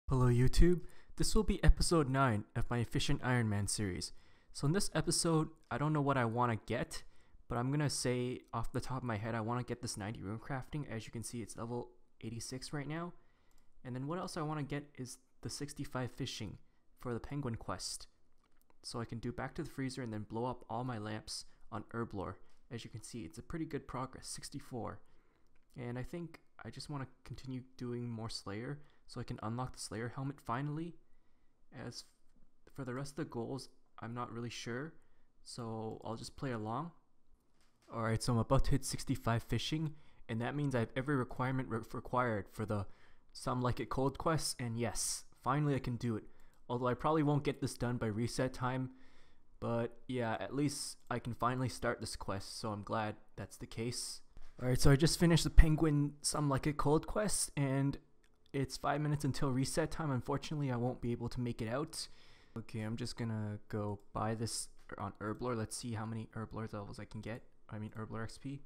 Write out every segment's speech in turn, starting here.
Hello YouTube, this will be episode 9 of my Efficient Ironman series. So in this episode, I don't know what I want to get, but I'm going to say off the top of my head, I want to get this 90 runecrafting. As you can see, it's level 86 right now. And then what else I want to get is the 65 fishing for the penguin quest. So I can do back to the freezer and then blow up all my lamps on Herblore. As you can see, it's a pretty good progress, 64. And I think I just want to continue doing more Slayer so I can unlock the Slayer helmet finally. As for the rest of the goals, I'm not really sure, so I'll just play along. Alright, so I'm about to hit 65 fishing, and that means I have every requirement required for the Some Like It Cold quest, and yes, finally I can do it. Although I probably won't get this done by reset time, but yeah, at least I can finally start this quest, so I'm glad that's the case. Alright, so I just finished the penguin Some Like It Cold quest, and it's 5 minutes until reset time. Unfortunately, I won't be able to make it out. Okay, I'm just gonna go buy this on Herblore. Let's see how many Herblore levels I can get. I mean Herblore XP.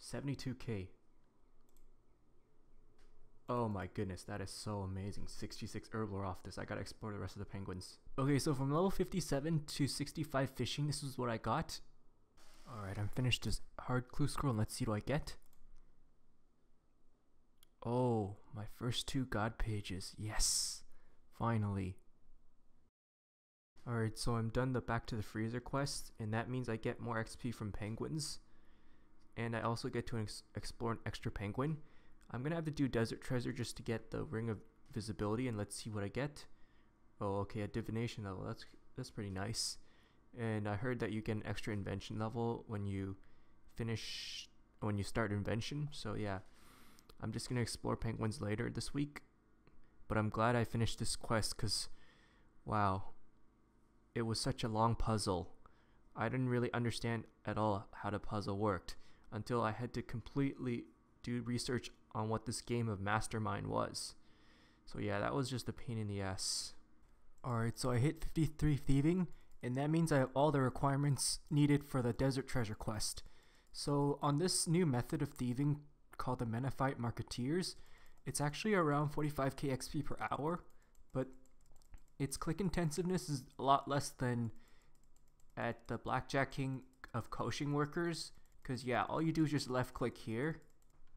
72k. Oh my goodness, that is so amazing. 66 Herblore off this. I gotta explore the rest of the penguins. Okay, so from level 57 to 65 fishing, this is what I got. Alright, I'm finished this hard clue scroll, and let's see what I get. Oh, my first 2 god pages. Yes, finally. Alright, so I'm done the back to the freezer quest, and that means I get more XP from penguins. And I also get to explore an extra penguin. I'm gonna have to do desert treasure just to get the ring of visibility, and let's see what I get. Oh, okay, a divination level. That's pretty nice. And I heard that you get an extra invention level when you start invention. So yeah. I'm just going to explore penguins later this week, but I'm glad I finished this quest because, wow, it was such a long puzzle. I didn't really understand at all how the puzzle worked until I had to completely do research on what this game of Mastermind was. So yeah, that was just a pain in the ass. Alright, so I hit 53 thieving, and that means I have all the requirements needed for the desert treasure quest. So on this new method of thieving, called the Menophyte Marketeers, it's actually around 45k XP per hour, but its click intensiveness is a lot less than at the Blackjacking of Coaching Workers, because yeah, all you do is just left click here.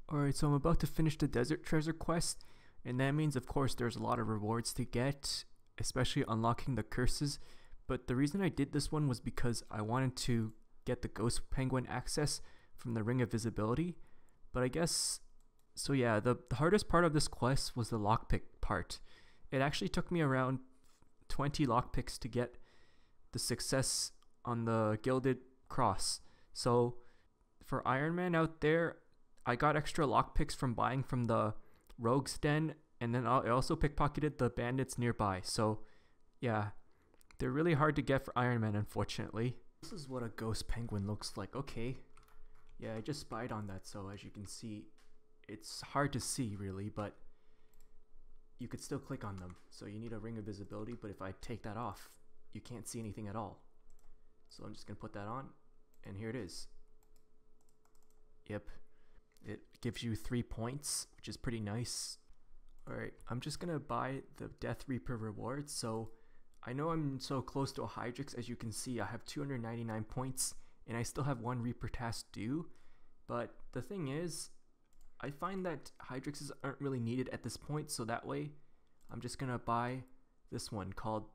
Alright, so I'm about to finish the Desert Treasure quest, and that means of course there's a lot of rewards to get, especially unlocking the curses, but the reason I did this one was because I wanted to get the Ghost Penguin access from the Ring of Visibility. But I guess, so yeah, the hardest part of this quest was the lockpick part. It actually took me around 20 lockpicks to get the success on the Gilded Cross. So for Ironman out there, I got extra lockpicks from buying from the Rogue's Den, and then I also pickpocketed the bandits nearby. So yeah, they're really hard to get for Ironman, unfortunately. This is what a ghost penguin looks like. Okay. Yeah, I just spied on that, so as you can see, it's hard to see really, but you could still click on them. So you need a ring of visibility, but if I take that off, you can't see anything at all. So I'm just going to put that on, and here it is. Yep, it gives you 3 points, which is pretty nice. Alright, I'm just going to buy the Death Reaper rewards. So I know I'm so close to a Hydrix. As you can see, I have 299 points. And I still have 1 Reaper task due, but the thing is, I find that Hydrixes aren't really needed at this point, so that way, I'm just gonna buy this one called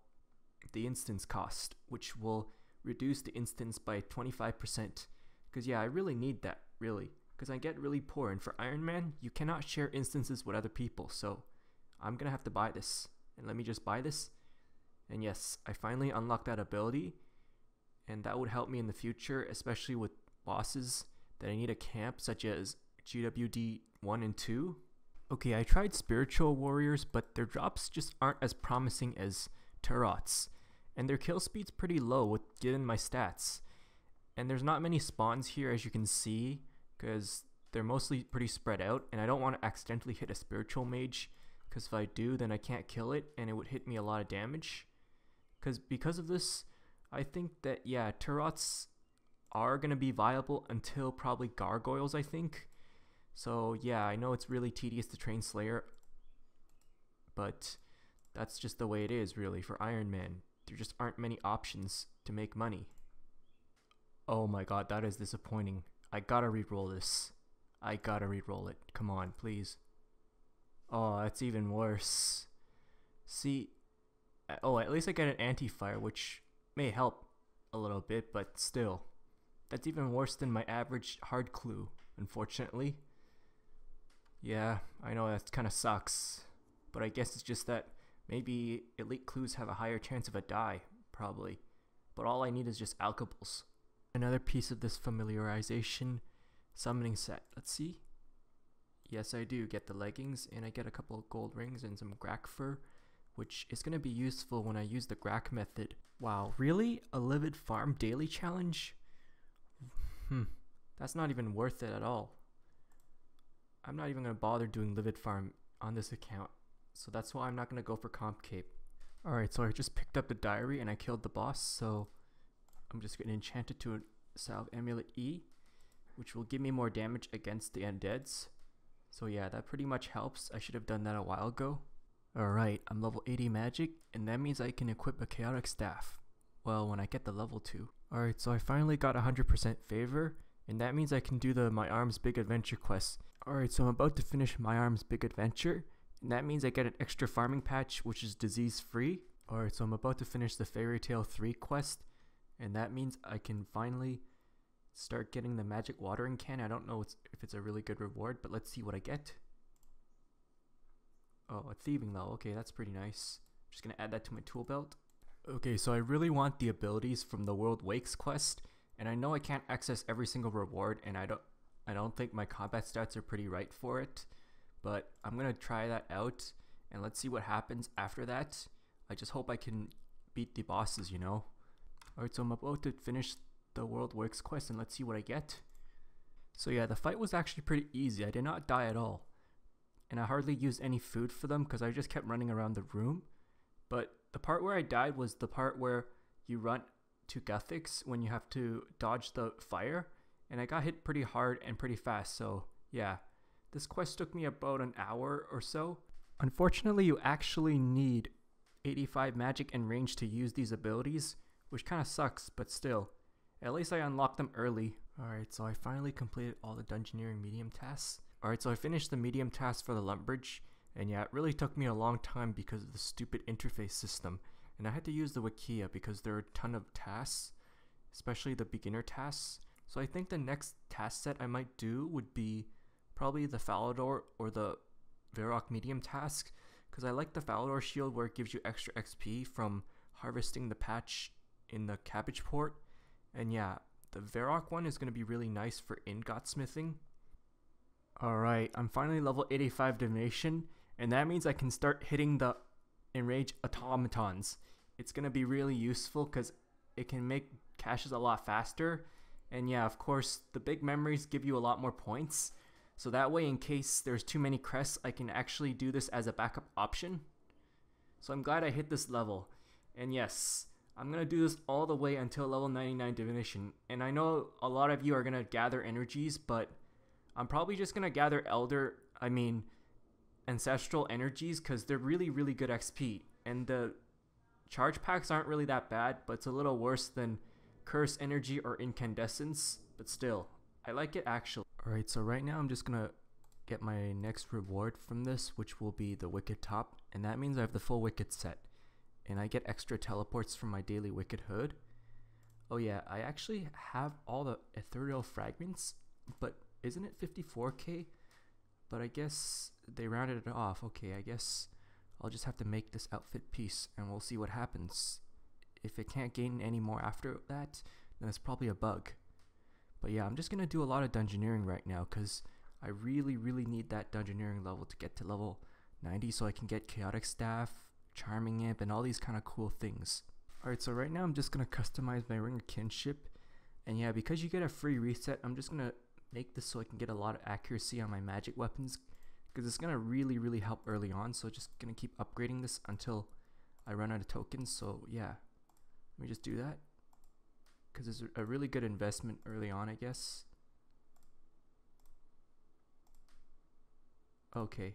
the Instance Cost, which will reduce the instance by 25%, because yeah, I really need that, really, because I get really poor, and for Ironman, you cannot share instances with other people, so I'm gonna have to buy this, and let me just buy this, and yes, I finally unlocked that ability. And that would help me in the future, especially with bosses that I need a camp, such as GWD 1 and 2. Okay, I tried Spiritual Warriors, but their drops just aren't as promising as Turrets. And their kill speed's pretty low given my stats. And there's not many spawns here, as you can see, because they're mostly pretty spread out. And I don't want to accidentally hit a Spiritual Mage, because if I do, then I can't kill it, and it would hit me a lot of damage. Because of this, I think that, yeah, turrets are going to be viable until probably gargoyles, I think. So, yeah, I know it's really tedious to train Slayer, but that's just the way it is really for Ironman. There just aren't many options to make money. Oh my god, that is disappointing. I gotta re-roll this. I gotta re-roll it. Come on, please. Oh, that's even worse. See, oh, at least I get an anti-fire, which may help a little bit, but still. That's even worse than my average hard clue, unfortunately. Yeah, I know that kind of sucks, but I guess it's just that maybe elite clues have a higher chance of a die, probably. But all I need is just alkables. Another piece of this familiarization summoning set. Let's see. Yes, I do get the leggings, and I get a couple of gold rings and some Grak fur, which is going to be useful when I use the Grak method. Wow, really? A livid farm daily challenge? That's not even worth it at all. I'm not even going to bother doing livid farm on this account, so that's why I'm not going to go for comp cape. Alright, so I just picked up the diary and I killed the boss, so I'm just going to enchant it to a salve amulet E, which will give me more damage against the undeads. So yeah, that pretty much helps. I should have done that a while ago. Alright, I'm level 80 magic, and that means I can equip a chaotic staff. Well, when I get the level 2. Alright, so I finally got 100% favor, and that means I can do the My Arms Big Adventure quest. Alright, so I'm about to finish My Arms Big Adventure, and that means I get an extra farming patch, which is disease free. Alright, so I'm about to finish the Fairy Tale 3 quest, and that means I can finally start getting the magic watering can. I don't know if it's a really good reward, but let's see what I get. Oh, a thieving level. Okay, that's pretty nice. Just gonna add that to my tool belt. Okay, so I really want the abilities from the World Wakes quest, and I know I can't access every single reward, and I don't think my combat stats are pretty right for it, but I'm gonna try that out, and let's see what happens after that. I just hope I can beat the bosses, you know. Alright, so I'm about to finish the World Wakes quest, and let's see what I get. So yeah, the fight was actually pretty easy. I did not die at all, and I hardly used any food for them because I just kept running around the room. But the part where I died was the part where you run to Guthix when you have to dodge the fire, and I got hit pretty hard and pretty fast. So yeah, this quest took me about an hour or so. Unfortunately, you actually need 85 magic and range to use these abilities, which kind of sucks, but still. At least I unlocked them early. Alright, so I finally completed all the Dungeoneering medium tasks. Alright, so I finished the medium task for the Lumbridge, and yeah, it really took me a long time because of the stupid interface system. And I had to use the Wikia because there are a ton of tasks, especially the beginner tasks. So I think the next task set I might do would be probably the Falador or the Varrock medium task, because I like the Falador shield where it gives you extra XP from harvesting the patch in the cabbage port. And yeah, the Varrock one is going to be really nice for ingot smithing. Alright, I'm finally level 85 Divination, and that means I can start hitting the enraged automatons. It's going to be really useful because it can make caches a lot faster. And yeah, of course, the big memories give you a lot more points. So that way, in case there's too many crests, I can actually do this as a backup option. So I'm glad I hit this level. And yes, I'm going to do this all the way until level 99 Divination. And I know a lot of you are going to gather energies, but I'm probably just going to gather ancestral energies because they're really, really good XP. And the charge packs aren't really that bad, but it's a little worse than curse energy or incandescence. But still, I like it actually. Alright, so right now I'm just going to get my next reward from this, which will be the Wicked Top. And that means I have the full Wicked set. And I get extra teleports from my daily Wicked Hood. Oh yeah, I actually have all the ethereal fragments, but isn't it 54k? But I guess they rounded it off. Okay, I guess I'll just have to make this outfit piece and we'll see what happens. If it can't gain any more after that, then it's probably a bug. But yeah, I'm just going to do a lot of Dungeoneering right now because I really, really need that Dungeoneering level to get to level 90 so I can get Chaotic Staff, Charming Imp, and all these kind of cool things. Alright, so right now I'm just going to customize my Ring of Kinship. And yeah, because you get a free reset, I'm just going to make this so I can get a lot of accuracy on my magic weapons because it's going to really, really help early on. So just going to keep upgrading this until I run out of tokens. So yeah, let me just do that because it's a really good investment early on, I guess. Okay,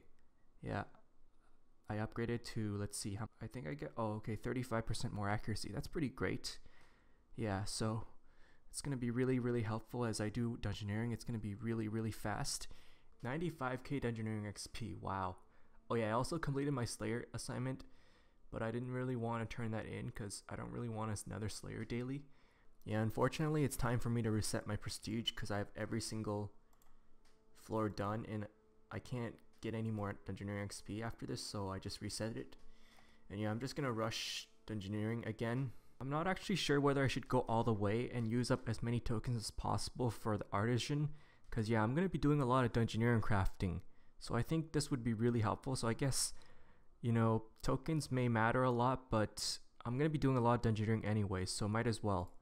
yeah, I upgraded to, let's see, how I think I get, oh, okay, 35% more accuracy. That's pretty great. Yeah, so it's going to be really, really helpful as I do Dungeoneering. It's going to be really, really fast. 95k Dungeoneering XP, wow. Oh yeah, I also completed my Slayer assignment, but I didn't really want to turn that in because I don't really want another Slayer daily. Yeah, unfortunately, it's time for me to reset my prestige because I have every single floor done and I can't get any more Dungeoneering XP after this, so I just reset it. And yeah, I'm just gonna rush Dungeoneering again. I'm not actually sure whether I should go all the way and use up as many tokens as possible for the Artisan, because yeah, I'm gonna be doing a lot of Dungeoneering crafting, so I think this would be really helpful. So I guess, you know, tokens may matter a lot, but I'm gonna be doing a lot of Dungeoneering anyway, so might as well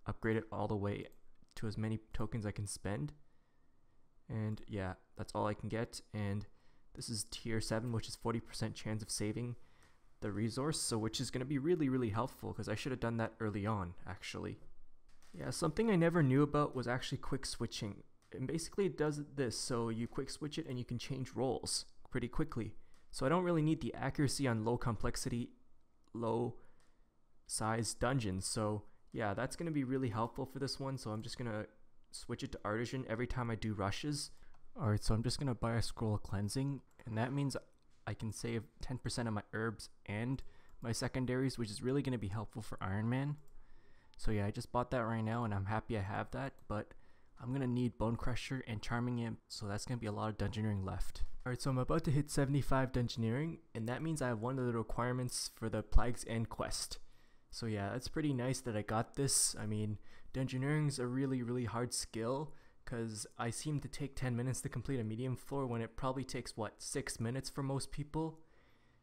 upgrade it all the way to as many tokens I can spend. And yeah, that's all I can get. And this is tier 7, which is 40% chance of saving the resource, so which is going to be really, really helpful because I should have done that early on, actually. Yeah, something I never knew about was actually quick switching. And basically it does this, so you quick switch it and you can change roles pretty quickly. So I don't really need the accuracy on low complexity, low size dungeons. So yeah, that's going to be really helpful for this one. So I'm just going to switch it to Artisan every time I do rushes. Alright, so I'm just going to buy a scroll of cleansing, and that means I can save 10% of my herbs and my secondaries, which is really going to be helpful for Ironman. So yeah, I just bought that right now and I'm happy I have that, but I'm going to need Bone Crusher and Charming Imp, so that's going to be a lot of Dungeoneering left. Alright, so I'm about to hit 75 Dungeoneering, and that means I have one of the requirements for the Plague's End quest. So yeah, that's pretty nice that I got this. I mean, Dungeoneering is a really, really hard skill because I seem to take 10 minutes to complete a medium floor when it probably takes, what, 6 minutes for most people?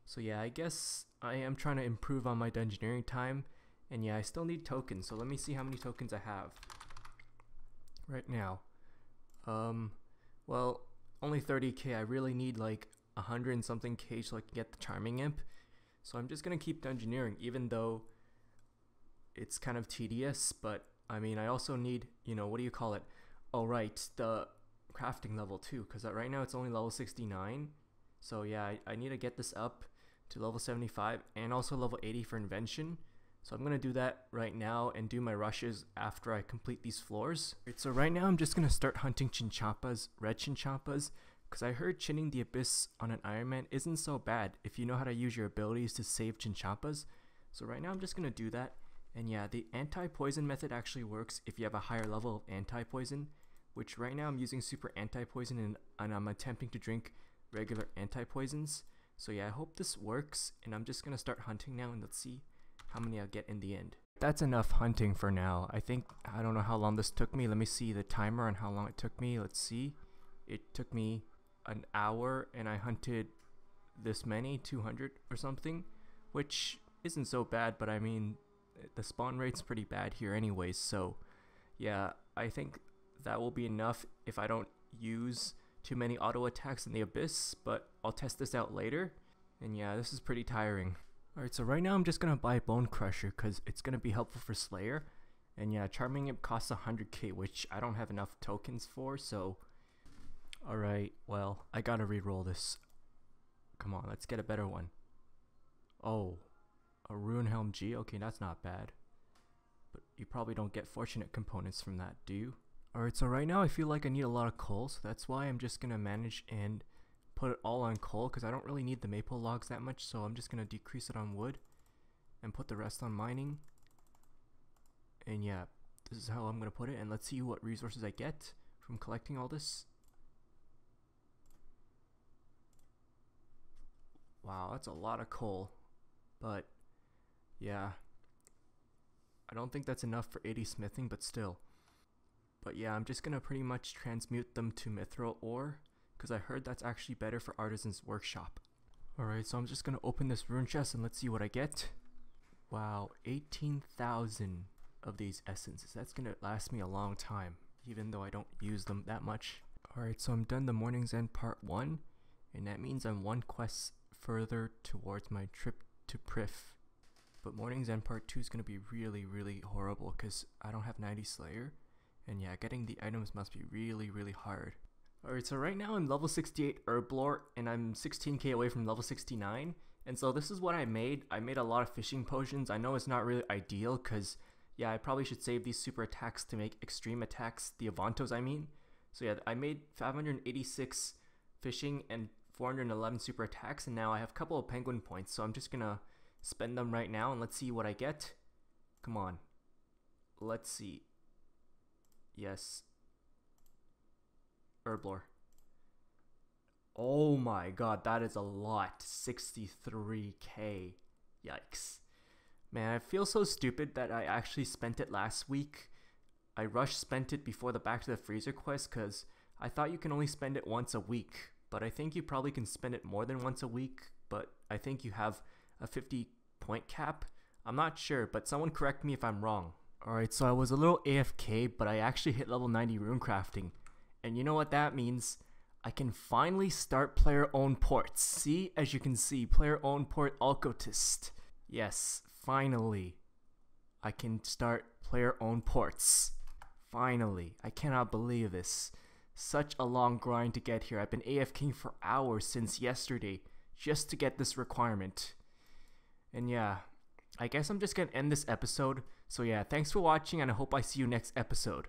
So yeah, I guess I am trying to improve on my Dungeoneering time. And yeah, I still need tokens, so let me see how many tokens I have right now. Well, only 30k. I really need like 100 and something k so I can get the Charming Imp. So I'm just gonna keep Dungeoneering, even though it's kind of tedious, but I mean, I also need, you know, what do you call it? Oh, right, the crafting level too, because right now it's only level 69. So yeah, I need to get this up to level 75 and also level 80 for invention. So I'm going to do that right now and do my rushes after I complete these floors. Right, so right now I'm just going to start hunting Chinchompas, red Chinchompas, because I heard chinning the abyss on an Ironman isn't so bad if you know how to use your abilities to save Chinchompas. So right now I'm just going to do that. And yeah, the anti-poison method actually works if you have a higher level of anti-poison, which right now I'm using super anti-poison and I'm attempting to drink regular anti-poisons. So yeah, I hope this works, and I'm just going to start hunting now, and let's see how many I'll get in the end. That's enough hunting for now. I don't know how long this took me. Let me see the timer on how long it took me. Let's see. It took me an hour and I hunted this many, 200 or something, which isn't so bad, but I mean, the spawn rate's pretty bad here anyways, so yeah, I think that will be enough if I don't use too many auto attacks in the abyss, but I'll test this out later. And yeah, this is pretty tiring. Alright, so right now I'm just gonna buy Bone Crusher because it's gonna be helpful for Slayer. And yeah, Charming Imp costs 100k, which I don't have enough tokens for, so alright, well, I gotta re-roll this. Come on, let's get a better one. Oh, a Rune Helm G? Okay, that's not bad. But you probably don't get fortunate components from that, do you? Alright, so right now I feel like I need a lot of coal, so that's why I'm just gonna manage and put it all on coal, because I don't really need the maple logs that much, so I'm just gonna decrease it on wood and put the rest on mining. And yeah, this is how I'm gonna put it, and let's see what resources I get from collecting all this. Wow, that's a lot of coal, but yeah, I don't think that's enough for 80 smithing, but still. But yeah, I'm just gonna pretty much transmute them to mithril ore, because I heard that's actually better for Artisan's workshop. Alright, so I'm just gonna open this rune chest and let's see what I get. Wow, 18,000 of these essences. That's gonna last me a long time, even though I don't use them that much. Alright, so I'm done the Morning's End part 1, and that means I'm one quest further towards my trip to Priff. But Morning's End part 2 is gonna be really, really horrible because I don't have 90 Slayer. And yeah, getting the items must be really, really hard. Alright, so right now I'm level 68 Herblore, and I'm 16k away from level 69. And so this is what I made. I made a lot of fishing potions. I know it's not really ideal, because, yeah, I probably should save these super attacks to make extreme attacks, the Avantos I mean. So yeah, I made 586 fishing and 411 super attacks, and now I have a couple of penguin points, so I'm just gonna spend them right now, and let's see what I get. Come on. Let's see. Yes. Herblore. Oh my god, that is a lot. 63k. Yikes. Man, I feel so stupid that I actually spent it last week. I spent it before the Back to the Freezer quest because I thought you can only spend it once a week. But I think you probably can spend it more than once a week. But I think you have a 50 point cap. I'm not sure, but someone correct me if I'm wrong. Alright, so I was a little AFK, but I actually hit level 90 runecrafting. And you know what that means? I can finally start player-owned ports. See, as you can see, player-owned port Alcotist. Yes, finally. I can start player-owned ports. Finally. I cannot believe this. Such a long grind to get here. I've been AFKing for hours since yesterday just to get this requirement. And yeah, I guess I'm just gonna end this episode. So yeah, thanks for watching, and I hope I see you next episode.